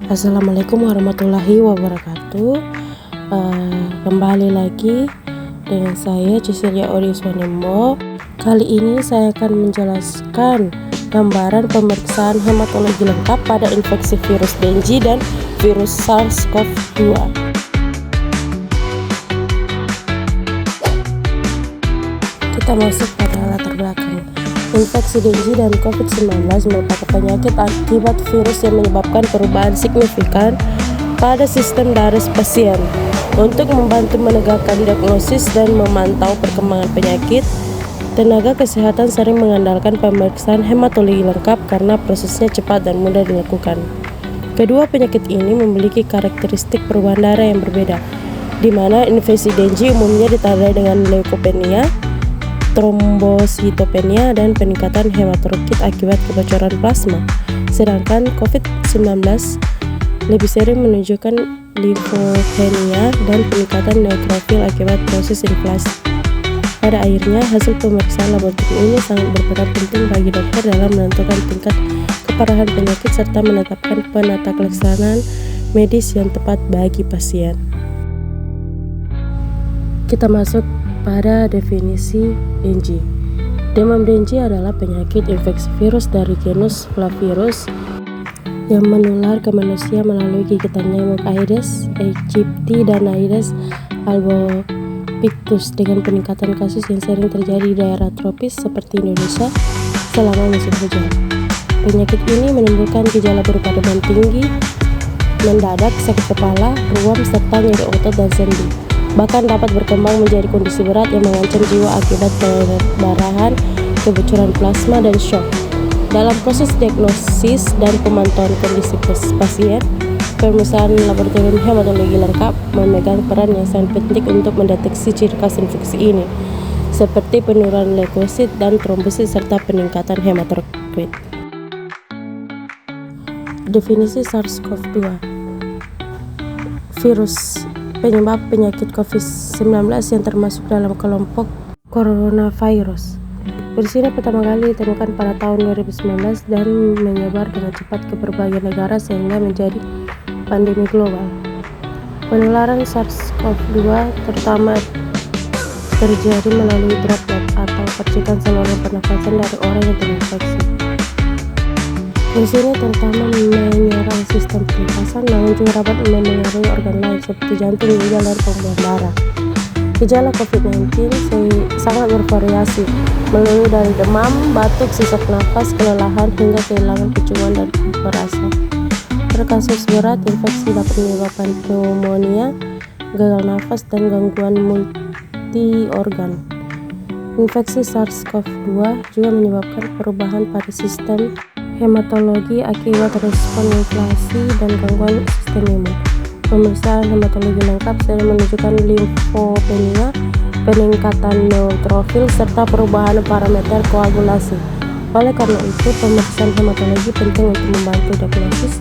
Assalamualaikum warahmatullahi wabarakatuh. Kembali lagi dengan saya Cecilia Oriswanembo. Kali ini saya akan menjelaskan gambaran pemeriksaan hematologi lengkap pada infeksi virus Dengue dan virus SARS-CoV-2. Kita masuk pada latar belakang. Infeksi Dengue dan COVID-19 merupakan penyakit akibat virus yang menyebabkan perubahan signifikan pada sistem darah pasien. Untuk membantu menegakkan diagnosis dan memantau perkembangan penyakit, tenaga kesehatan sering mengandalkan pemeriksaan hematologi lengkap karena prosesnya cepat dan mudah dilakukan. Kedua penyakit ini memiliki karakteristik perubahan darah yang berbeda, di mana infeksi Dengue umumnya ditandai dengan leukopenia, trombositopenia, dan peningkatan hematokrit akibat kebocoran plasma. Sedangkan COVID-19 lebih sering menunjukkan limfopenia dan peningkatan neutrofil akibat proses inflamasi. Pada akhirnya, hasil pemeriksaan laboratorium ini sangat berperan penting bagi dokter dalam menentukan tingkat keparahan penyakit serta menetapkan penatakelaksanaan medis yang tepat bagi pasien. Kita masuk pada definisi Dengue. Demam Dengue adalah penyakit infeksi virus dari genus Flavirus yang menular ke manusia melalui gigitan nyamuk Aedes aegypti dan Aedes albopictus, dengan peningkatan kasus yang sering terjadi di daerah tropis seperti Indonesia selama musim hujan. Penyakit ini menimbulkan gejala berupa demam tinggi, mendadak, sakit kepala, ruam, serta nyeri otot dan sendi. Bahkan dapat berkembang menjadi kondisi berat yang mengancam jiwa akibat perdarahan, kebocoran plasma, dan shock. Dalam proses diagnosis dan pemantauan kondisi pasien, pemeriksaan laboratorium hematologi lengkap memegang peran yang sangat penting untuk mendeteksi ciri khas infeksi ini, seperti penurunan leukosit dan trombosit serta peningkatan hematokrit. Definisi SARS-CoV-2. Virus penyebab penyakit COVID-19 yang termasuk dalam kelompok coronavirus. Virus ini pertama kali ditemukan pada tahun 2019 dan menyebar dengan cepat ke berbagai negara sehingga menjadi pandemi global. Penularan SARS-CoV-2 terutama terjadi melalui droplet atau percikan saluran pernafasan dari orang yang terinfeksi. Virus ini terutama menyerang sistem pernafasan, namun juga dapat memengaruhi organ lain seperti jantung, ginjal, dan pembuluh darah. Gejala COVID-19 sangat bervariasi, mulai dari demam, batuk, sesak nafas, kelelahan, hingga kehilangan penciuman dan perasa. Pada kasus berat, infeksi dapat menyebabkan pneumonia, gagal nafas, dan gangguan multi organ. Infeksi SARS-CoV-2 juga menyebabkan perubahan pada sistem hematologi akibat respon inflamasi dan gangguan sistem imun. Pemeriksaan hematologi lengkap sering menunjukkan limfopenia, peningkatan neutrofil, serta perubahan parameter koagulasi. Oleh karena itu, pemeriksaan hematologi penting untuk membantu diagnosis,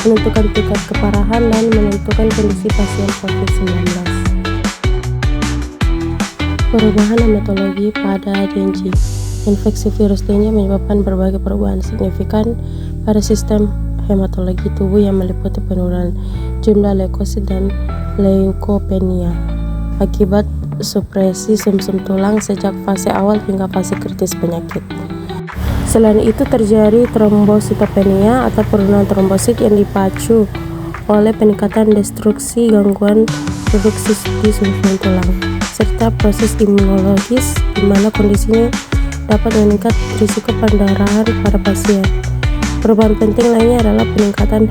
menentukan tingkat keparahan, dan menentukan kondisi pasien COVID-19. Perubahan hematologi pada Dengue. Infeksi virus Dengue menyebabkan berbagai perubahan signifikan pada sistem hematologi tubuh yang meliputi penurunan jumlah leukosit dan leukopenia akibat supresi sumsum tulang sejak fase awal hingga fase kritis penyakit. Selain itu, terjadi trombositopenia atau penurunan trombosit yang dipacu oleh peningkatan destruksi gangguan produksi di sumsum tulang, serta proses imunologis di mana kondisinya dapat meningkat risiko pendarahan pada pasien. Perubahan penting lainnya adalah peningkatan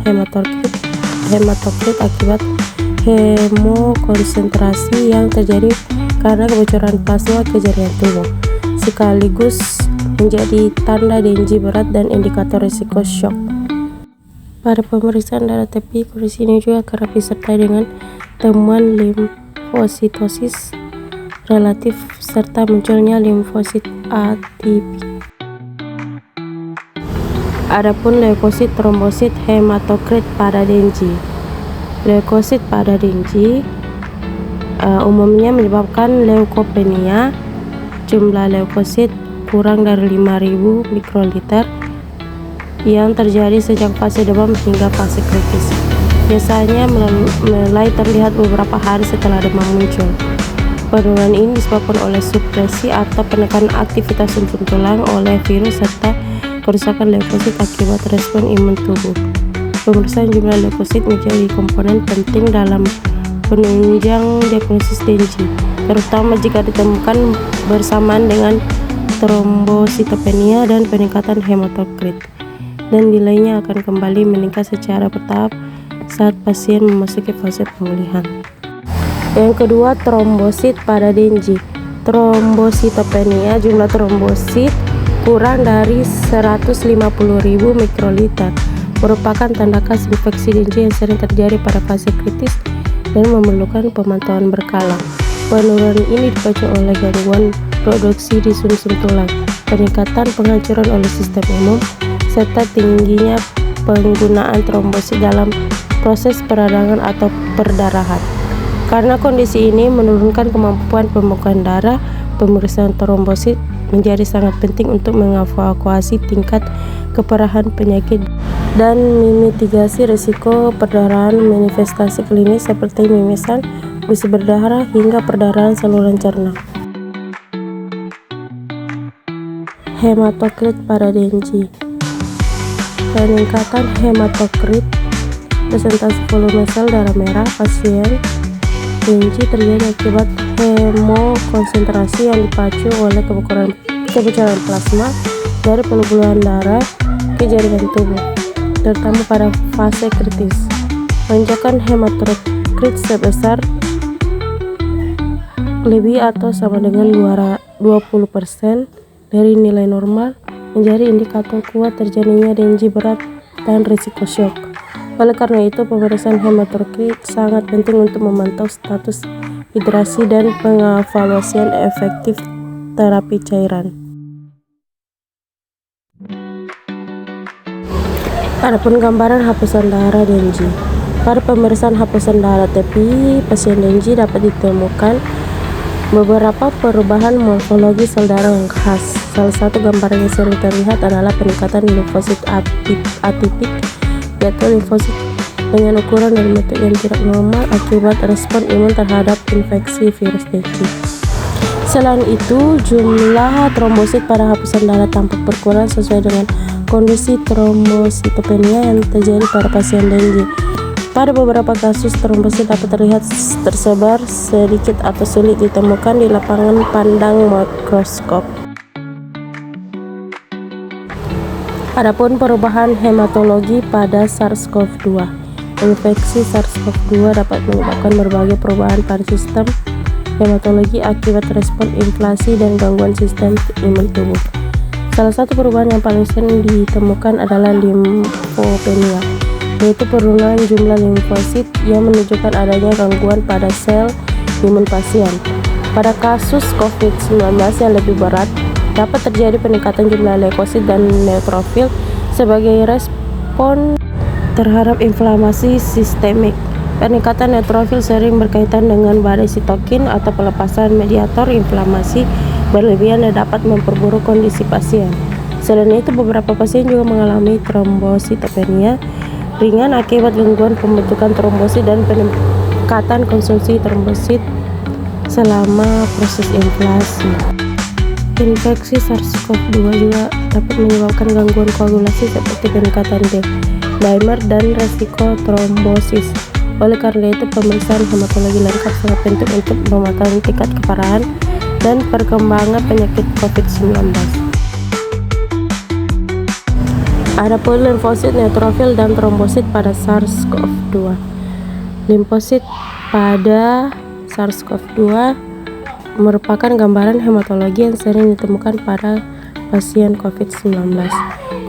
hematokrit akibat hemokonsentrasi yang terjadi karena kebocoran plasma ke jaringan tubuh, sekaligus menjadi tanda Dengue berat dan indikator risiko shock. Pada pemeriksaan darah tepi, kondisi ini juga kerap disertai dengan temuan limfositosis relatif serta munculnya limfosit atipik. Adapun leukosit, trombosit, hematokrit pada Dengue. Leukosit pada Dengue umumnya menyebabkan leukopenia. Jumlah leukosit kurang dari 5.000 mikroliter yang terjadi sejak fase demam hingga fase kritis. Biasanya mulai terlihat beberapa hari setelah demam muncul. Penurunan ini disebabkan oleh supresi atau penekanan aktivitas sumsum tulang oleh virus serta kerusakan leukosit akibat respon imun tubuh. Pemeriksaan jumlah leukosit menjadi komponen penting dalam penunjang diagnosis DMG, terutama jika ditemukan bersamaan dengan trombositopenia dan peningkatan hematokrit, dan nilainya akan kembali meningkat secara bertahap saat pasien memasuki fase pemulihan. Yang kedua, trombosit pada DMG. Trombositopenia, jumlah trombosit kurang dari 150.000 mikroliter, merupakan tanda khas infeksi DMG yang sering terjadi pada fase kritis dan memerlukan pemantauan berkala. Penurunan ini dipicu oleh gangguan produksi di sumsum tulang, peningkatan penghancuran oleh sistem imun, serta tingginya penggunaan trombosit dalam proses peradangan atau perdarahan. Karena kondisi ini menurunkan kemampuan pembekuan darah, pemeriksaan trombosit menjadi sangat penting untuk mengevaluasi tingkat keparahan penyakit dan memitigasi risiko perdarahan manifestasi klinis seperti mimisan, gusi berdarah, hingga perdarahan saluran cerna. Hematokrit pada DMG. Peningkatan hematokrit, presentasi volume sel darah merah pasien DMG terjadi akibat hemokonsentrasi yang dipacu oleh kebocoran plasma dari pembuluhan darah ke jaringan tubuh, terutama pada fase kritis. Lonjakan hematokrit sebesar lebih atau sama dengan 20% dari nilai normal menjadi indikator kuat terjadinya DMG berat dan risiko shock. Oleh karena itu, pemeriksaan hematokrit sangat penting untuk memantau status hidrasi dan pengevaluasian efektif terapi cairan. Adapun gambaran hapusan darah DMG. Pada pemeriksaan hapusan darah tepi pasien DMG dapat ditemukan beberapa perubahan morfologi sel darah yang khas. Salah satu gambaran yang sering terlihat adalah peningkatan limfosit atipik, yaitu limfosit dengan ukuran dan bentuk yang tidak normal akibat respon imun terhadap infeksi virus DMG. Selain itu, jumlah trombosit pada hapusan darah tampak berkurang sesuai dengan kondisi trombositopenia yang terjadi pada pasien DMG. Pada beberapa kasus, trombosit dapat terlihat tersebar sedikit atau sulit ditemukan di lapangan pandang mikroskop. Adapun perubahan hematologi pada SARS-CoV-2. Infeksi SARS-CoV-2 dapat menyebabkan berbagai perubahan pada sistem hematologi akibat respon inflamasi dan gangguan sistem imun tubuh. Salah satu perubahan yang paling sering ditemukan adalah limfopenia, yaitu penurunan jumlah limfosit yang menunjukkan adanya gangguan pada sel imun pasien. Pada kasus COVID-19 yang lebih berat, dapat terjadi peningkatan jumlah leukosit dan neutrofil sebagai respon terhadap inflamasi sistemik. Peningkatan neutrofil sering berkaitan dengan badai sitokin atau pelepasan mediator inflamasi berlebihan dan dapat memperburuk kondisi pasien. Selain itu, beberapa pasien juga mengalami trombositopenia ringan akibat gangguan pembentukan trombosit dan peningkatan konsumsi trombosit selama proses inflasi. Infeksi SARS-CoV-2 juga dapat menyebabkan gangguan koagulasi seperti peningkatan dimer dan resiko trombosis. Oleh karena itu, pemeriksaan hematologi lengkap sangat penting untuk memantau tingkat keparahan dan perkembangan penyakit COVID-19. Adapun limfosit, neutrofil, dan trombosit pada SARS-CoV-2. Limfosit pada SARS-CoV-2 merupakan gambaran hematologi yang sering ditemukan pada pasien COVID-19.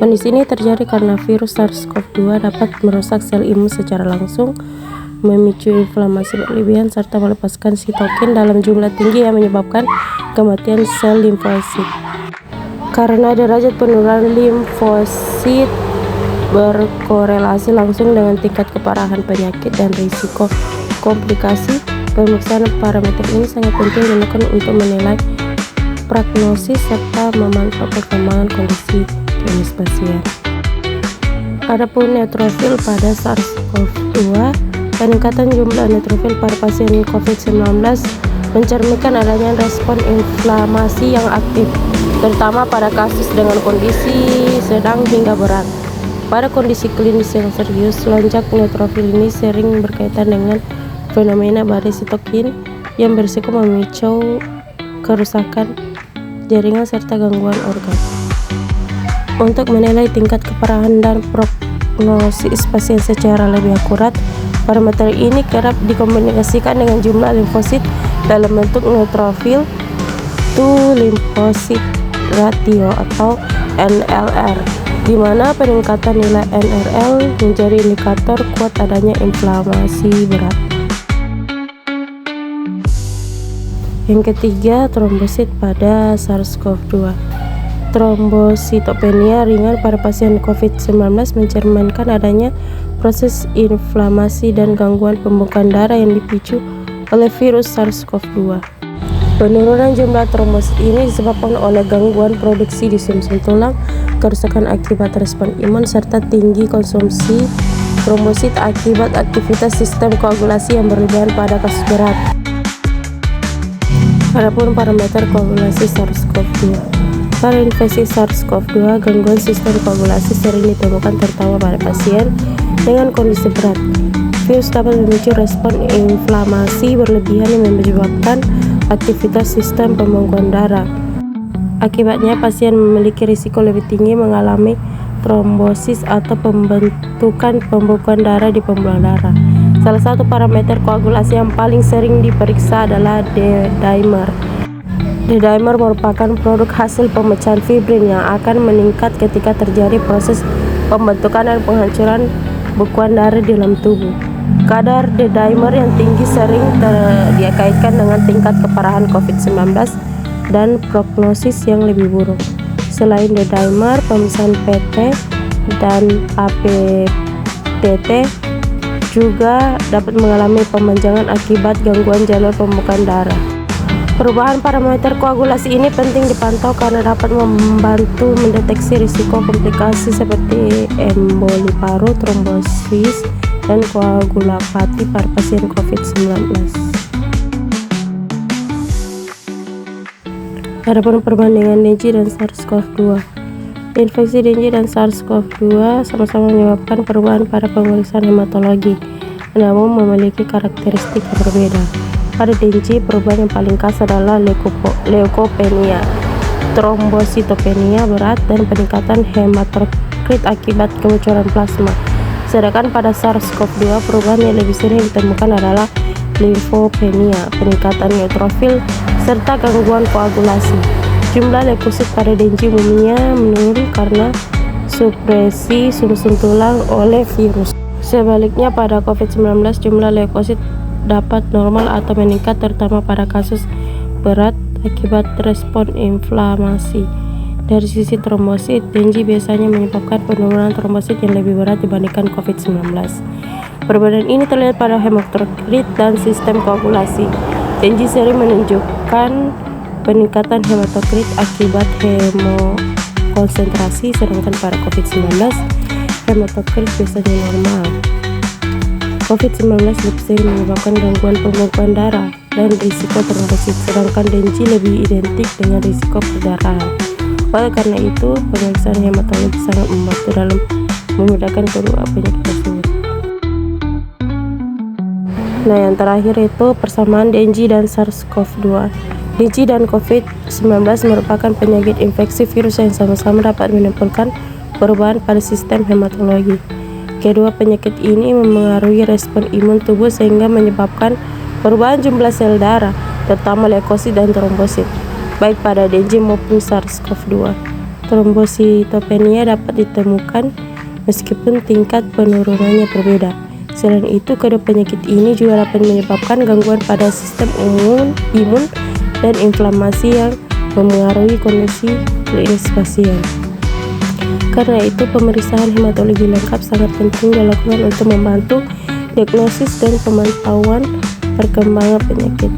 Kondisi ini terjadi karena virus SARS-CoV-2 dapat merusak sel imun secara langsung, memicu inflamasi berlebihan, serta melepaskan sitokin dalam jumlah tinggi yang menyebabkan kematian sel limfosit. Karena derajat penurunan limfosit berkorelasi langsung dengan tingkat keparahan penyakit dan risiko komplikasi, pemeriksaan parameter ini sangat penting dilakukan untuk menilai prognosis serta memantau perkembangan kondisi klinis pasien. Adapun neutrofil pada SARS-CoV-2, peningkatan jumlah neutrofil pada pasien COVID-19 mencerminkan adanya respon inflamasi yang aktif, terutama pada kasus dengan kondisi sedang hingga berat. Pada kondisi klinis yang serius, lonjak neutrofil ini sering berkaitan dengan fenomena badai sitokin yang berisiko memicu kerusakan jaringan serta gangguan organ. Untuk menilai tingkat keparahan dan prognosis pasien secara lebih akurat, parameter ini kerap dikomunikasikan dengan jumlah limfosit dalam bentuk neutrofil to limfosit ratio atau NLR, di mana peningkatan nilai NRL menjadi indikator kuat adanya inflamasi berat. Yang ketiga, trombosit pada SARS-CoV-2. Trombositopenia ringan pada pasien COVID-19 mencerminkan adanya proses inflamasi dan gangguan pembekuan darah yang dipicu oleh virus SARS-CoV-2. Penurunan jumlah trombosit ini disebabkan oleh gangguan produksi di sumsum tulang, kerusakan akibat respon imun, serta tinggi konsumsi trombosit akibat aktivitas sistem koagulasi yang berlebihan pada kasus berat. Adapun parameter koagulasi SARS-CoV-2. Pada infeksi SARS-CoV-2, gangguan sistem koagulasi sering ditemukan terutama pada pasien dengan kondisi berat. Virus dapat memicu respon inflamasi berlebihan yang menyebabkan aktivitas sistem pembekuan darah. Akibatnya, pasien memiliki risiko lebih tinggi mengalami trombosis atau pembentukan pembekuan darah di pembuluh darah. Salah satu parameter koagulasi yang paling sering diperiksa adalah D-dimer. D-dimer merupakan produk hasil pemecahan fibrin yang akan meningkat ketika terjadi proses pembentukan dan penghancuran bekuan darah di dalam tubuh. Kadar D-dimer yang tinggi sering dikaitkan dengan tingkat keparahan COVID-19 dan prognosis yang lebih buruk. Selain D-dimer, pemeriksaan PT dan APTT juga dapat mengalami pemanjangan akibat gangguan jalur pembekuan darah. Perubahan parameter koagulasi ini penting dipantau karena dapat membantu mendeteksi risiko komplikasi seperti emboli paru, trombosis, dan koagulopati pada pasien COVID-19. Adapun perbandingan Dengue dan SARS-CoV-2. Infeksi Dengue dan SARS-CoV-2 sama-sama menyebabkan perubahan pada pemeriksaan hematologi, namun memiliki karakteristik yang berbeda. Pada Dengue, perubahan yang paling khas adalah leukopenia, trombositopenia berat, dan peningkatan hematokrit akibat kebocoran plasma. Sedangkan pada SARS-CoV-2, perubahan yang lebih sering ditemukan adalah limfopenia, peningkatan neutrofil, serta gangguan koagulasi. Jumlah leukosit pada Dengue umumnya menurun karena supresi sumsum tulang oleh virus. Sebaliknya, pada COVID-19, jumlah leukosit dapat normal atau meningkat terutama pada kasus berat akibat respon inflamasi. Dari sisi trombosit, Dengue biasanya menyebabkan penurunan trombosit yang lebih berat dibandingkan COVID-19. Perbedaan ini terlihat pada hematokrit dan sistem koagulasi. Dengue sering menunjukkan peningkatan hematokrit akibat hemokonsentrasi, sedangkan pada COVID-19 hematokrit biasanya normal. COVID-19 lebih sering menyebabkan gangguan pembekuan darah dan risiko trombosit, sedangkan Dengue lebih identik dengan risiko perdarahan. Oleh karena itu, pemeriksaan hematologi sangat membantu dalam membedakan kedua penyakit tersebut. Nah, yang terakhir itu persamaan Dengue dan SARS-CoV-2. Dengue dan COVID-19 merupakan penyakit infeksi virus yang sama-sama dapat menimbulkan perubahan pada sistem hematologi. Kedua penyakit ini memengaruhi respon imun tubuh sehingga menyebabkan perubahan jumlah sel darah, terutama leukosit dan trombosit, baik pada Dengue maupun SARS-CoV-2. Trombositopenia dapat ditemukan meskipun tingkat penurunannya berbeda. Selain itu, kedua penyakit ini juga dapat menyebabkan gangguan pada sistem imun dan inflamasi yang memengaruhi kondisi klinis pasien. Karena itu, pemeriksaan hematologi lengkap sangat penting dilakukan untuk membantu diagnosis dan pemantauan perkembangan penyakit.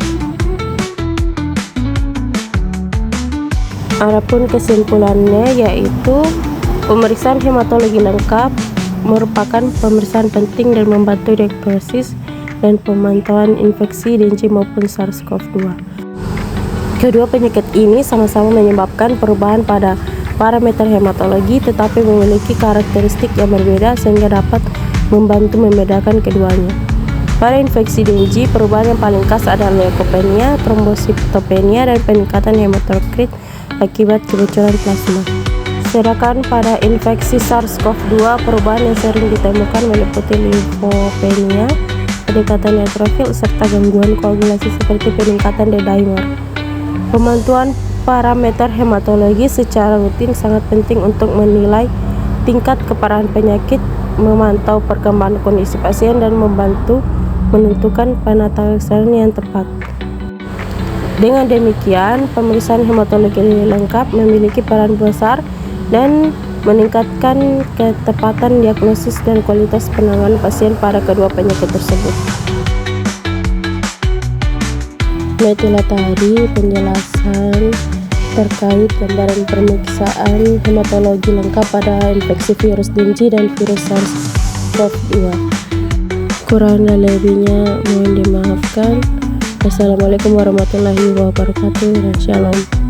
Adapun kesimpulannya yaitu pemeriksaan hematologi lengkap merupakan pemeriksaan penting dan membantu diagnosis dan pemantauan infeksi DNG maupun SARS-CoV-2. Kedua penyakit ini sama-sama menyebabkan perubahan pada parameter hematologi tetapi memiliki karakteristik yang berbeda sehingga dapat membantu membedakan keduanya. Pada infeksi DNG, perubahan yang paling khas adalah leukopenia, trombositopenia, dan peningkatan hematokrit akibat kebocoran plasma. Sedangkan pada infeksi SARS-CoV-2, perubahan yang sering ditemukan meliputi limfopenia, peningkatan neutrofil, serta gangguan koagulasi seperti peningkatan D-dimer. Pemantauan parameter hematologi secara rutin sangat penting untuk menilai tingkat keparahan penyakit, memantau perkembangan kondisi pasien, dan membantu menentukan penataksana yang tepat. Dengan demikian, pemeriksaan hematologi lengkap memiliki peran besar dan meningkatkan ketepatan diagnosis dan kualitas penanganan pasien pada kedua penyakit tersebut. Nah, itulah tadi penjelasan terkait gambaran pemeriksaan hematologi lengkap pada infeksi virus DNG dan virus SARS-CoV-2. Kurang dan lebihnya mohon dimaafkan. Wassalamualaikum warahmatullahi wabarakatuh dan shalom.